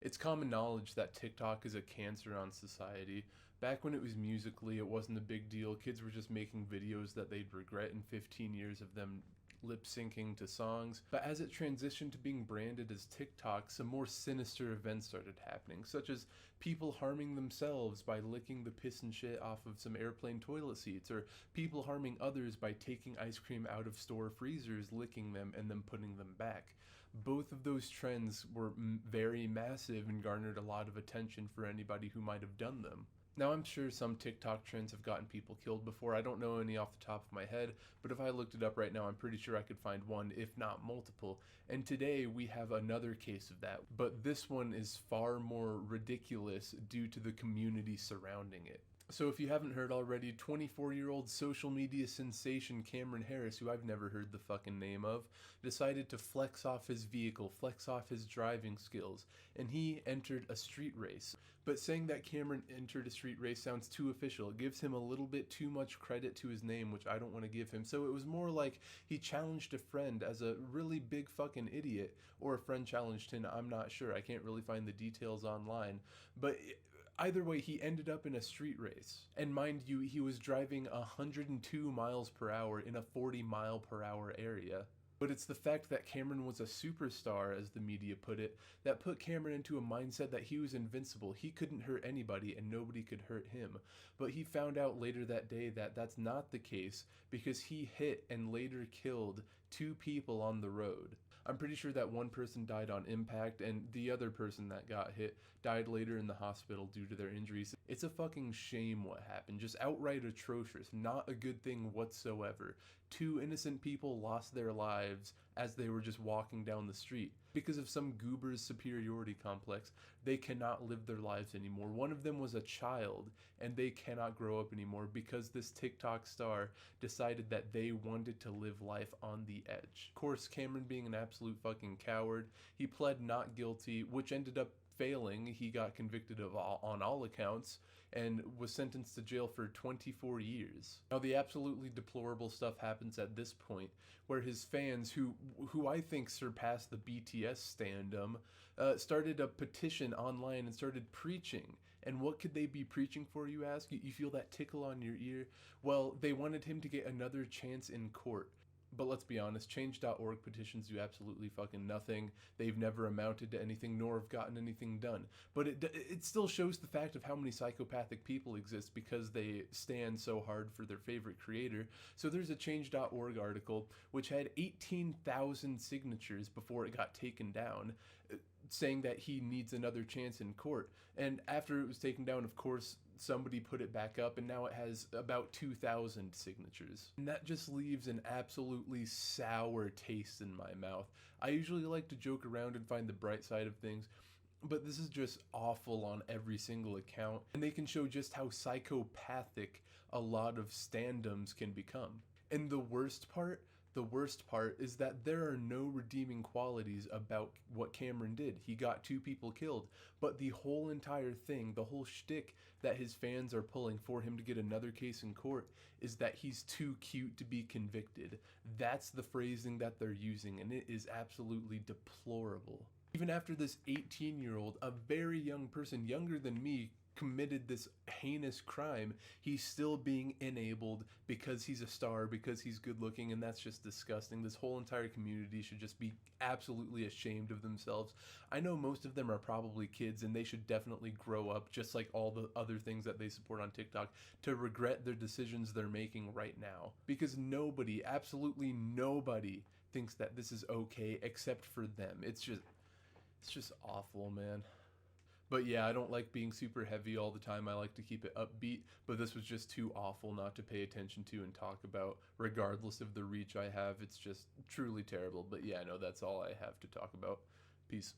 It's common knowledge that TikTok is a cancer on society. Back when it was Musical.ly, it wasn't a big deal. Kids were just making videos that they'd regret in 15 years of them lip syncing to songs. But as it transitioned to being branded as TikTok, some more sinister events started happening, such as people harming themselves by licking the piss and shit off of some airplane toilet seats, or people harming others by taking ice cream out of store freezers, licking them, and then putting them back. Both of those trends were very massive and garnered a lot of attention for anybody who might have done them. Now, I'm sure some TikTok trends have gotten people killed before. I don't know any off the top of my head, but if I looked it up right now, I'm pretty sure I could find one, if not multiple. And today we have another case of that, but this one is far more ridiculous due to the community surrounding it. So if you haven't heard already, 24-year-old social media sensation Cameron Harris, who I've never heard the fucking name of, decided to flex off his vehicle, flex off his driving skills, and he entered a street race. But saying that Cameron entered a street race sounds too official. It gives him a little bit too much credit to his name, which I don't want to give him. So it was more like he challenged a friend as a really big fucking idiot, or a friend challenged him, I'm not sure. I can't really find the details online. But either way, he ended up in a street race. And mind you, he was driving 102 miles per hour in a 40-mile-per-hour area. But it's the fact that Cameron was a superstar, as the media put it, that put Cameron into a mindset that he was invincible. He couldn't hurt anybody and nobody could hurt him. But he found out later that day that that's not the case, because he hit and later killed 2 people on the road. I'm pretty sure that one person died on impact and the other person that got hit died later in the hospital due to their injuries. It's a fucking shame what happened. Just outright atrocious. Not a good thing whatsoever. 2 innocent people lost their lives as they were just walking down the street. Because of some goober's superiority complex, they cannot live their lives anymore. One of them was a child, and they cannot grow up anymore because this TikTok star decided that they wanted to live life on the edge. Of course, Cameron, being an absolute fucking coward, he pled not guilty, which ended up failing. He got convicted of on all accounts and was sentenced to jail for 24 years. Now, the absolutely deplorable stuff happens at this point, where his fans, who I think surpassed the BTS standum, started a petition online and started preaching. And what could they be preaching for, you ask? You feel that tickle on your ear? Well, they wanted him to get another chance in court. But let's be honest, change.org petitions do absolutely fucking nothing. They've never amounted to anything, nor have gotten anything done. But it still shows the fact of how many psychopathic people exist because they stand so hard for their favorite creator. So there's a change.org article which had 18,000 signatures before it got taken down, saying that he needs another chance in court. And after it was taken down, of course, somebody put it back up, and now it has about 2,000 signatures. And that just leaves an absolutely sour taste in my mouth. I usually like to joke around and find the bright side of things, but this is just awful on every single account, and they can show just how psychopathic a lot of standums can become. And the worst part is that there are no redeeming qualities about what Cameron did. He got 2 people killed, but the whole entire thing, the whole shtick that his fans are pulling for him to get another case in court is that he's too cute to be convicted. That's the phrasing that they're using, and it is absolutely deplorable. Even after this 18-year-old, a very young person, younger than me, committed this heinous crime, he's still being enabled because he's a star, because he's good looking, and that's just disgusting. This whole entire community should just be absolutely ashamed of themselves. I know most of them are probably kids, and they should definitely grow up, just like all the other things that they support on TikTok, to regret their decisions they're making right now. Because nobody, absolutely nobody, thinks that this is okay except for them. It's just awful, man. But yeah, I don't like being super heavy all the time. I like to keep it upbeat, but this was just too awful not to pay attention to and talk about, regardless of the reach I have. It's just truly terrible. But yeah, no, that's all I have to talk about. Peace.